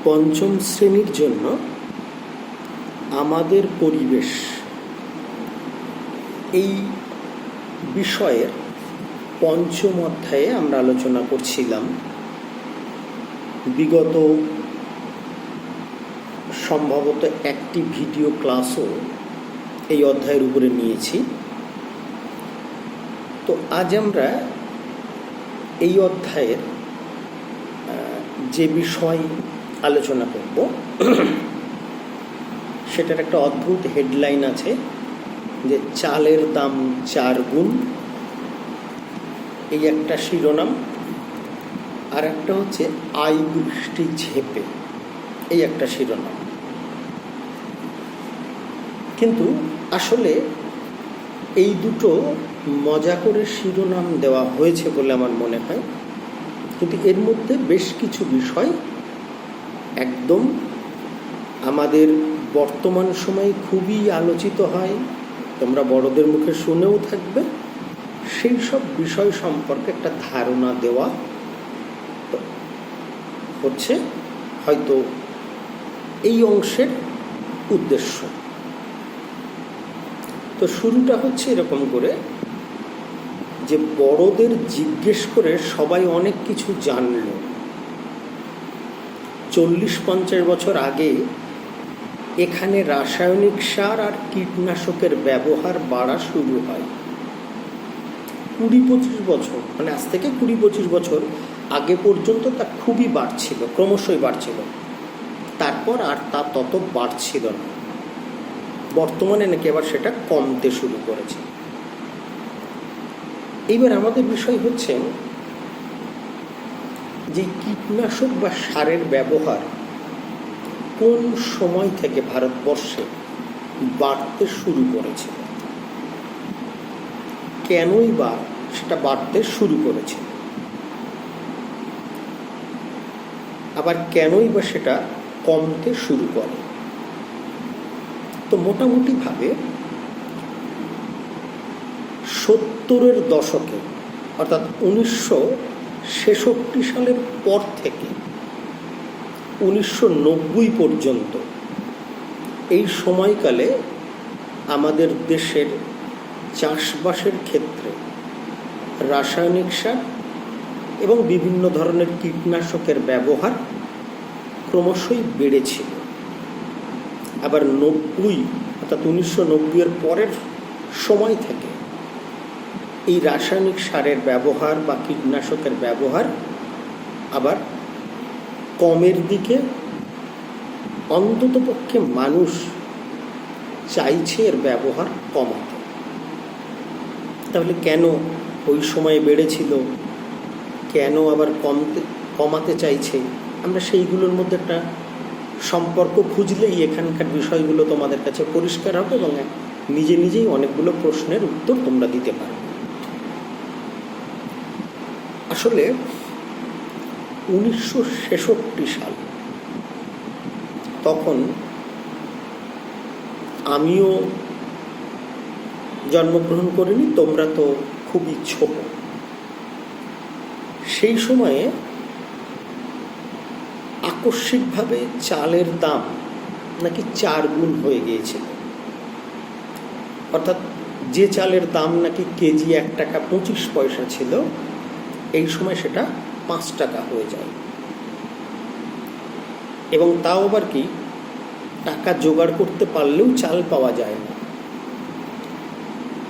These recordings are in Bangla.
পঞ্চম শ্রেণীর জন্য আমাদের পরিবেশ এই বিষয়ের পঞ্চম অধ্যায়ে আমরা আলোচনা করছিলাম। বিগত সম্ভবত একটি ভিডিও ক্লাসও এই অধ্যায়ের উপরে নিয়েছি। তো আজ আমরা এই অধ্যায়ের যে বিষয় আলোচনা করব সেটার একটা অদ্ভুত হেডলাইন আছে যে চালের দাম 4 গুণ, এই একটা শিরোনাম। আর একটা হচ্ছে আই বৃষ্টি ঝেঁপে, এই একটা শিরোনাম। কিন্তু আসলে এই দুটো মজা করে শিরোনাম দেওয়া হয়েছে বলে আমার মনে হয়, কিন্তু এর মধ্যে বেশ কিছু বিষয় একদম আমাদের বর্তমান সময়ে খুবই আলোচিত হয়, তোমরা বড়দের মুখে শুনেও থাকবে। সেই সব বিষয় সম্পর্কে একটা ধারণা দেওয়া হচ্ছে হয়তো এই অংশের উদ্দেশ্য। তো শুরুটা হচ্ছে এরকম করে যে বড়দের জিজ্ঞেস করে সবাই অনেক কিছু জানল। 40-50 বছর আগে এখানে রাসায়নিক সার আর কীটনাশকের ব্যবহার বাড়া শুরু হয়। 20-25 বছর, মানে আজ থেকে 20-25 বছর আগে পর্যন্ত তা খুবই বাড়ছিল, ক্রমশই বাড়ছিল। তারপর আর তা তত বাড়ছিল না। বর্তমানে নাকি আবার সেটা কমতে শুরু করেছে। এইবার আমাদের বিষয় হচ্ছে যে কীটনাশক বা সারের ব্যবহার কোন সময় থেকে ভারতবর্ষে বাড়তে শুরু করেছে, কেনই বা সেটা বাড়তে শুরু করেছে, আবার কেনই বা সেটা কমতে শুরু করে। তো মোটামুটিভাবে 70-এর দশকে, অর্থাৎ 1966 সালের পর থেকে 1990 পর্যন্ত এই সময়কালে আমাদের দেশের চাষবাসের ক্ষেত্রে রাসায়নিক সার এবং বিভিন্ন ধরনের কীটনাশকের ব্যবহার ক্রমশই বেড়েছিল। আবার 90, অর্থাৎ 1990-এর পরের সময় থেকে এই রাসায়নিক সারের ব্যবহার বা কীটনাশকের ব্যবহার আবার কমের দিকে, অন্ততপক্ষে মানুষ চাইছে এর ব্যবহার কমাতে। তাহলে কেন ওই সময়ে বেড়েছিল, কেন আবার কমাতে চাইছে, আমরা সেইগুলোর মধ্যে একটা সম্পর্ক খুঁজলেই এখানকার বিষয়গুলো তোমাদের কাছে পরিষ্কার হবে এবং নিজে নিজেই অনেকগুলো প্রশ্নের উত্তর তোমরা দিতে পারবে। আসলে 1966 সাল, তখন আমিও জন্মগ্রহণ করিনি, তোমরা তো খুবই ছোট। সেই সময়ে আকস্মিকভাবে চালের দাম নাকি 4 গুণ হয়ে গিয়েছিল। অর্থাৎ যে চালের দাম নাকি কেজি 1 টাকা 25 পয়সা ছিল, এই সময় সেটা 5 টাকা হয়ে যায়। এবং তাও আবার কি, টাকা জোগাড় করতে পারলেও চাল পাওয়া যায় না।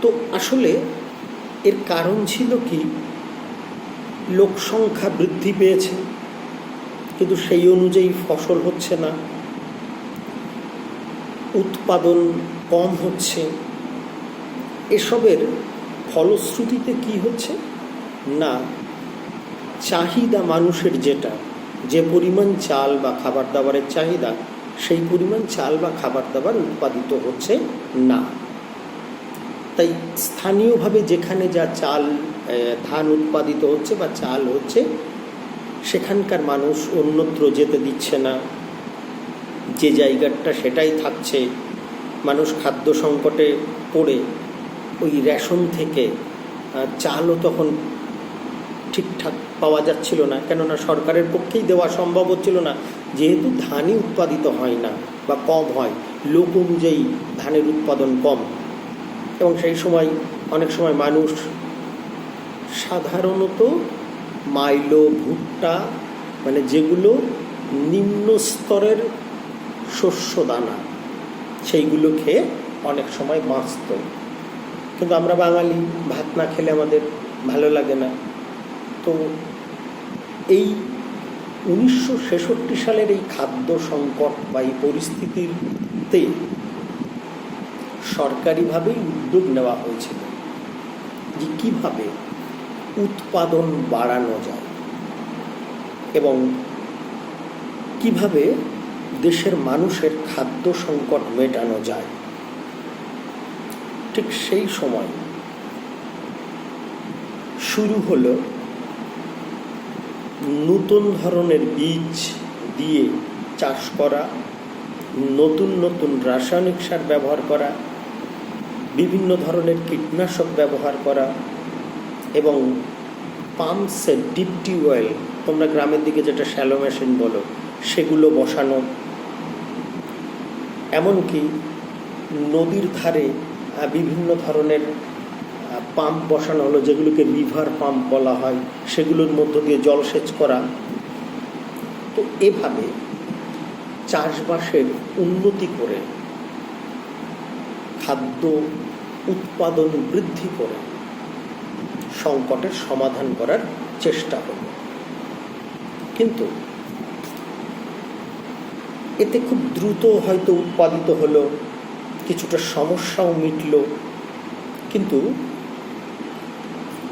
তো আসলে এর কারণ ছিল কি, লোক সংখ্যা বৃদ্ধি পেয়েছে কিন্তু সেই অনুযায়ী ফসল হচ্ছে না, উৎপাদন কম হচ্ছে। এসবের ফলশ্রুতিতে কি হচ্ছে না, চাহিদা মানুষের যে পরিমাণ চাল বা খাবার দাবারের চাহিদা, সেই পরিমাণ চাল বা খাবার দাবার উৎপাদিত হচ্ছে না। তাই স্থানীয়ভাবে যেখানে যা ধান উৎপাদিত হচ্ছে বা চাল হচ্ছে, সেখানকার মানুষ অন্যত্র যেতে দিচ্ছে না, যে জায়গাটা সেটাই থাকছে। মানুষ খাদ্য সংকটে পড়ে ওই রেশন থেকে চালও তখন ঠিকঠাক পাওয়া যাচ্ছিল না, কেননা সরকারের পক্ষেই দেওয়া সম্ভব হচ্ছিল না, যেহেতু ধানই উৎপাদিত হয় না বা কম হয়, লোক অনুযায়ী ধানের উৎপাদন কম, এবং সেই সময় অনেক সময় মানুষ সাধারণত মাইলো, ভুট্টা, মানে যেগুলো নিম্ন স্তরের শস্য দানা, সেইগুলো খেয়ে অনেক সময় বাঁচত। কিন্তু আমরা বাঙালি, ভাত না খেলে আমাদের ভালো লাগে না। তো এই 1966 সালের এই খাদ্য সংকট বা এই পরিস্থিতিতে সরকারিভাবেই উদ্যোগ নেওয়া হয়েছিল যে কীভাবে উৎপাদন বাড়ানো যায় এবং কিভাবে দেশের মানুষের খাদ্য সংকট মেটানো যায়। ঠিক সেই সময় শুরু হলো নতুন ধরনের বীজ দিয়ে চাষ করা, নতুন নতুন রাসায়নিক সার ব্যবহার করা, বিভিন্ন ধরনের কীটনাশক ব্যবহার করা এবং পাম্প সেট, ডিপ টিউবওয়েল, তোমরা গ্রামের দিকে যেটা শ্যালো মেশিন বলো, সেগুলো বসানো। এমনকি নদীর ধারে বিভিন্ন ধরনের পাম্প বসানো হলো, যেগুলোকে রিভার পাম্প বলা হয়, সেগুলোর মধ্য দিয়ে জলসেচ করা। তো এভাবে চাষবাসের উন্নতি করে, খাদ্য উৎপাদন বৃদ্ধি করে সংকটের সমাধান করার চেষ্টা হলো। কিন্তু এতে খুব দ্রুত হয়তো উৎপাদিত হলো, কিছুটা সমস্যাও মিটল, কিন্তু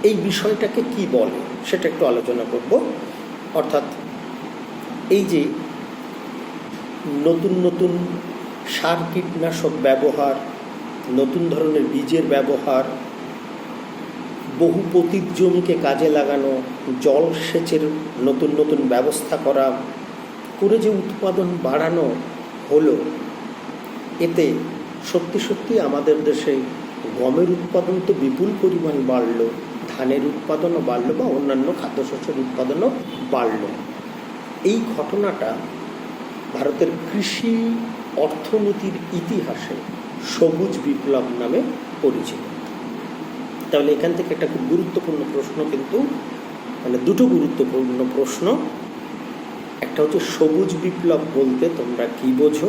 এই বিষয়টাকে কি বলে সেটা একটু আলোচনা করব। অর্থাৎ এই যে নতুন নতুন সার, কীটনাশক ব্যবহার, নতুন ধরনের বীজের ব্যবহার, বহু পতিত জমিকে কাজে লাগানো, জলসেচের নতুন নতুন ব্যবস্থা করা করে যে উৎপাদন বাড়ানো হলো, এতে সত্যি সত্যি আমাদের দেশে গমের উৎপাদন তো বিপুল পরিমাণ বাড়ল, ধানের উৎপাদনও বাড়ল বা অন্যান্য খাদ্যশস্যের উৎপাদনও বাড়ল। এই ঘটনাটা ভারতের কৃষি অর্থনীতির ইতিহাসে সবুজ বিপ্লব নামে পরিচিত। তাহলে এখান থেকে একটা খুব গুরুত্বপূর্ণ প্রশ্ন, কিন্তু মানে দুটো গুরুত্বপূর্ণ প্রশ্ন। একটা হচ্ছে সবুজ বিপ্লব বলতে তোমরা কি বোঝো,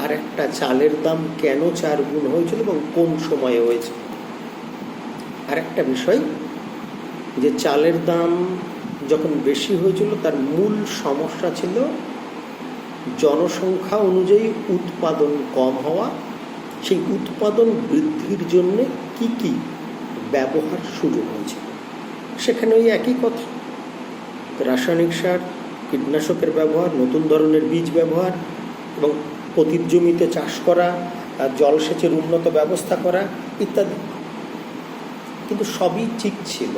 আর একটা চালের দাম কেন 4 গুণ হয়েছিল এবং কোন সময়ে হয়েছে। আর একটা বিষয় যে চালের দাম যখন বেশি হয়েছিল তার মূল সমস্যা ছিল জনসংখ্যা অনুযায়ী উৎপাদন কম হওয়া। সেই উৎপাদন বৃদ্ধির জন্যে কি কি ব্যবহার শুরু হয়েছিল, সেখানে ওই একই কথা, রাসায়নিক সার, কীটনাশকের ব্যবহার, নতুন ধরনের বীজ ব্যবহার এবং পতিত জমিতে চাষ করা, জলসেচের উন্নত ব্যবস্থা করা ইত্যাদি। কিন্তু সবই ঠিক ছিল।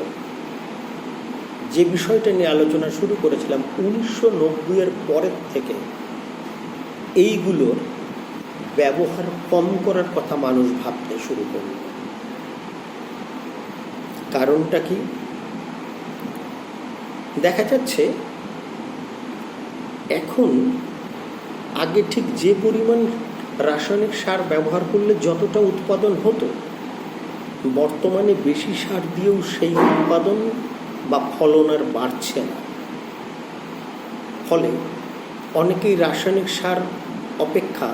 যে বিষয়টা নিয়ে আলোচনা শুরু করেছিলাম 1990-এর পরের থেকে এইগুলোর ব্যবহার কম করার কথা মানুষ ভাবতে শুরু করল। কারণটা কি? দেখা যাচ্ছে এখন আগে ঠিক যে পরিমাণ রাসায়নিক সার ব্যবহার করলে যতটা উৎপাদন হতো, বর্তমানে বেশি সার দিয়েও সেই উৎপাদন বা ফলন আর বাড়ছে না। ফলে অনেকেই রাসায়নিক সার অপেক্ষা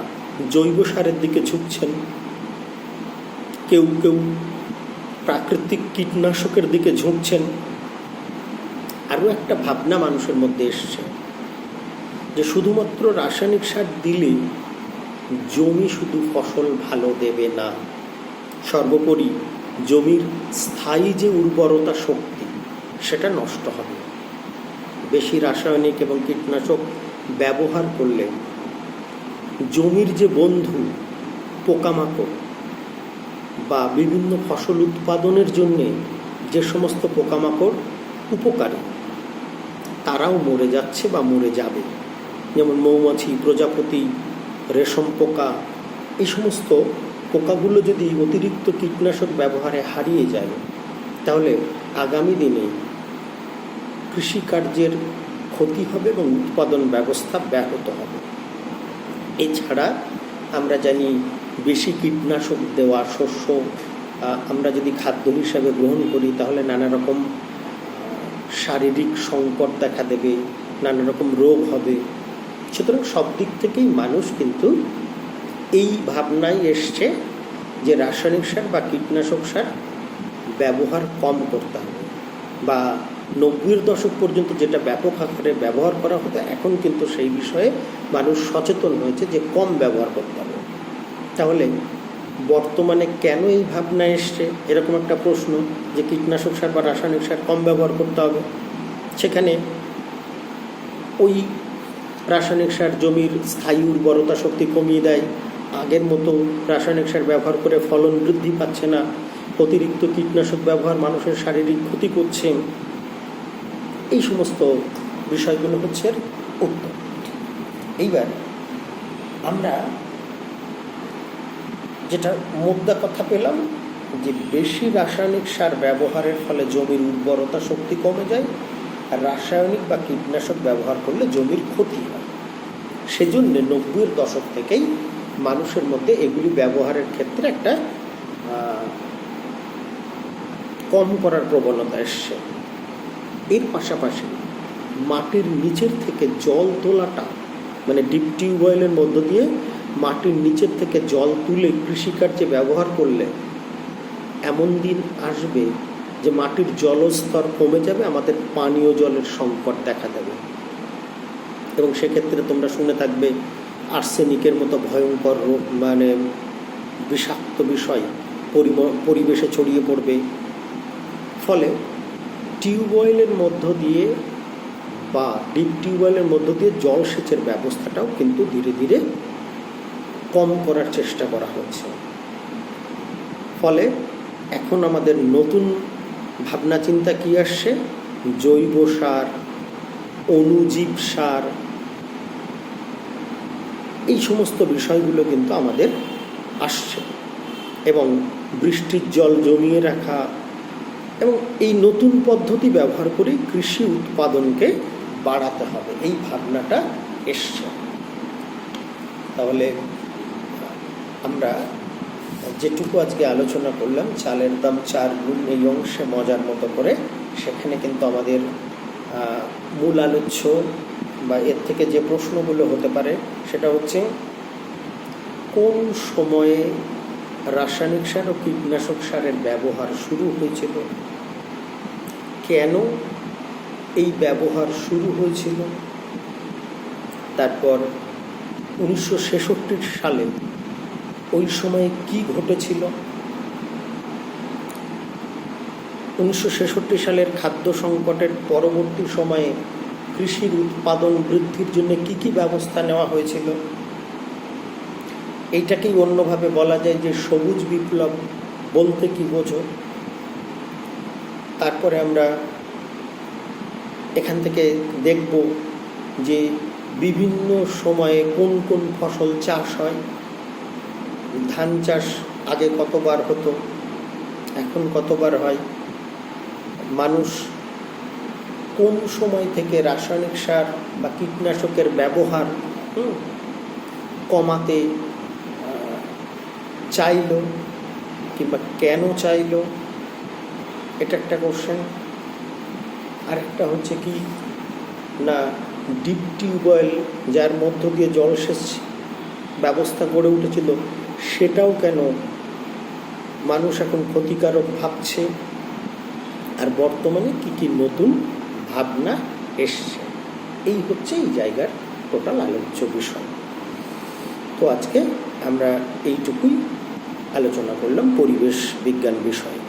জৈব সারের দিকে ঝুঁকছেন, কেউ কেউ প্রাকৃতিক কীটনাশকের দিকে ঝুঁকছেন। আরও একটা ভাবনা মানুষের মধ্যে এসছে যে শুধুমাত্র রাসায়নিক সার দিলে জমি শুধু ফসল ভালো দেবে না, সর্বোপরি জমির স্থায়ী যে উর্বরতা শক্তি সেটা নষ্ট হবে। বেশি রাসায়নিক এবং কীটনাশক ব্যবহার করলে জমির যে বন্ধু পোকামাকড় বা বিভিন্ন ফসল উৎপাদনের জন্যে যে সমস্ত পোকামাকড় উপকারী, তারাও মরে যাচ্ছে বা মরে যাবে। যেমন মৌমাছি, প্রজাপতি, রেশম পোকা, এই সমস্ত পোকাগুলো যদি অতিরিক্ত কীটনাশক ব্যবহারে হারিয়ে যায়, তাহলে আগামী দিনে কৃষিকার্যের ক্ষতি হবে এবং উৎপাদন ব্যবস্থা ব্যাহত হবে। এছাড়া আমরা জানি বেশি কীটনাশক দেওয়া শস্য আমরা যদি খাদ্য হিসাবে গ্রহণ করি তাহলে নানা রকম শারীরিক সংকট দেখা দেবে, নানা রকম রোগ হবে। সুতরাং সব দিক থেকেই মানুষ কিন্তু এই ভাবনায় এসছে যে রাসায়নিক সার বা কীটনাশক সার ব্যবহার কম করতে হবে, বা 90-এর দশক পর্যন্ত যেটা ব্যাপক আকারে ব্যবহার করা হতো, এখন কিন্তু সেই বিষয়ে মানুষ সচেতন হয়েছে যে কম ব্যবহার করতে হবে। তাহলে বর্তমানে কেন এই ভাবনা এসছে এরকম একটা প্রশ্ন যে কীটনাশক সার বা রাসায়নিক সার কম ব্যবহার করতে হবে? সেখানে ওই রাসায়নিক সার জমির স্থায়ী উর্বরতা শক্তি কমিয়ে দেয়, আগের মতো রাসায়নিক সার ব্যবহার করে ফলন বৃদ্ধি পাচ্ছে না, অতিরিক্ত কীটনাশক ব্যবহার মানুষের শারীরিক ক্ষতি করছে। এই সমস্ত বিষয়গুলো হচ্ছে উত্তর। এইবার আমরা যেটা মোদ্দা কথা পেলাম যে বেশি রাসায়নিক সার ব্যবহারের ফলে জমির উর্বরতা শক্তি কমে যায়, আর রাসায়নিক বা কীটনাশক ব্যবহার করলে জমির ক্ষতি হয়। সেজন্য 90-এর দশক থেকেই মানুষের মধ্যে এগুলি ব্যবহারের ক্ষেত্রে একটা কম করার প্রবণতা এসছে। এর পাশাপাশি মাটির নিচের থেকে জল তোলাটা, মানে ডিপ টিউবওয়েলের মধ্য দিয়ে মাটির নিচের থেকে জল তুলে কৃষিকার্যে ব্যবহার করলে এমন দিন আসবে যে মাটির জলস্তর কমে যাবে, আমাদের পানীয় জলের সংকট দেখা দেবে। এবং সেক্ষেত্রে তোমরা শুনে থাকবে আর্সেনিকের মতো ভয়ঙ্কর রোগ, মানে বিষাক্ত বিষয় পরিবেশে ছড়িয়ে পড়বে। ফলে টিউবওয়েলের মধ্য দিয়ে বা ডিপ টিউবওয়েলের মধ্য দিয়ে জলসেচের ব্যবস্থাটাও কিন্তু ধীরে ধীরে কম করার চেষ্টা করা হচ্ছে। ফলে এখন আমাদের নতুন ভাবনা চিন্তা কি আসছে? জৈব সার, অণুজীব সার, এই সমস্ত বিষয়গুলো কিন্তু আমাদের আসছে। এবং বৃষ্টির জল জমিয়ে রাখা এবং এই নতুন পদ্ধতি ব্যবহার করে কৃষি উৎপাদনকে বাড়াতে হবে, এই ভাবনাটা এসছে। তাহলে আমরা যেটুকু আজকে আলোচনা করলাম চালের দাম 4 গুণ, এই অংশে মজার মতো করে, সেখানে কিন্তু আমাদের মূল আলোচ্য বা এর থেকে যে প্রশ্নগুলো হতে পারে সেটা হচ্ছে কোন সময়ে রাসায়নিক সার ও কীটনাশক সারের ব্যবহার শুরু হয়েছিল, কেন এই ব্যবহার শুরু হয়েছিল, তারপর 1966 সালে ওই সময়ে কি ঘটেছিল, 1966 সালের খাদ্য সংকটের পরবর্তী সময়ে কৃষির উৎপাদন বৃদ্ধির জন্য কি কি ব্যবস্থা নেওয়া হয়েছিল। এইটাকেই অন্যভাবে বলা যায় যে সবুজ বিপ্লব বলতে কি বোঝো। তারপরে আমরা এখান থেকে দেখব যে বিভিন্ন সময়ে কোন কোন ফসল চাষ হয়। ধান চাষ আগে কতবার হতো, এখন কতবার হয়। মানুষ কোন সময় থেকে রাসায়নিক সার বা কীটনাশকের ব্যবহার কমাতে চাইল কিংবা কেন চাইল, এটা একটা কোশ্চেন। আরেকটা হচ্ছে কি না, ডিপ টিউবওয়েল যার মধ্য দিয়ে জলসেচ ব্যবস্থা গড়ে উঠেছিল সেটাও কেন মানুষ এখন ক্ষতিকারক ভাবছে, আর বর্তমানে কি কি নতুন ভাবনা এসছে। এই হচ্ছে এই জায়গার টোটাল আলোচ্য বিষয়। তো আজকে আমরা এইটুকুই আলোচনা করলাম পরিবেশ বিজ্ঞান বিষয়ে।